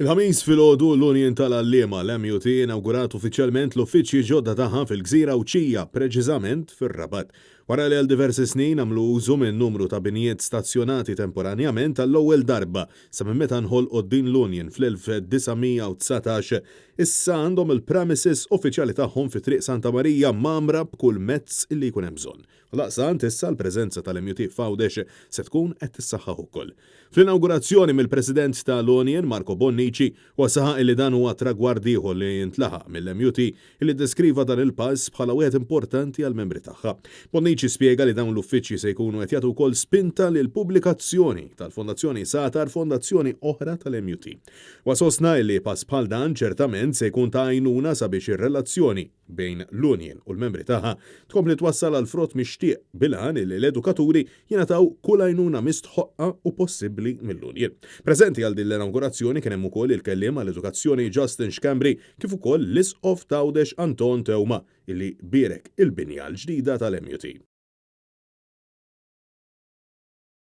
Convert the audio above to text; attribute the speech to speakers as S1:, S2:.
S1: Il-ħamis filgħodu l-Union tal-Allima l-MUT inawgurat uffiċjalment l-uffiċċji ġodda tagħha fil-Gżira Uċija, preċiżament fir-Rabat. Wara li għal diversi snin għamlu użu minn numru ta' binijiet stazzjonati temporanjament għall-ewwel darba sa minn meta nħolqot din l-Union fl-1919, issa għandhom il-premises uffiċjali tagħhom fi Triq Santa Marija mamra b'kull mezz li jkun hemm bżonn. Laqsant issa l-preżenza tal-MUT f'Għawdex se tkun qed tissaħħaħ ukoll. Fl-inawgurazzjoni mill-President tal-Union Marco Bonnici wasaħaq li dan huwa tragward ieħor li jintlaħaq mill-MUT li deskriva dan il-pass bħala wieħed importanti għall-membri tagħha. Bonnici spjega li dawn l-uffiċċji se jkunu qed jagħtu wkoll spinta lil pubblikazzjoni tal-Fondazzjoni Satar fondazzjoni oħra tal-MUT. Wasosna li pass bħal dan ċertament se jkun ta' għajnuna sabiex ir-relazzjoni bejn l-Union u l-membri tagħha tkompli twassal għal frott mixtieq bil-għan li l-edukaturi jingħataw kull għajnuna mistħoqqa u possibbli mill-Union. Preżenti għal din l-inaugurazzjoni kien hemm ukoll il-kelliem għall-edukazzjoni Justin Xkambri kif ukoll l-Isqof ta' Għawdex Anton Tewma illi bierek il-binja l-ġdida tal-MUT.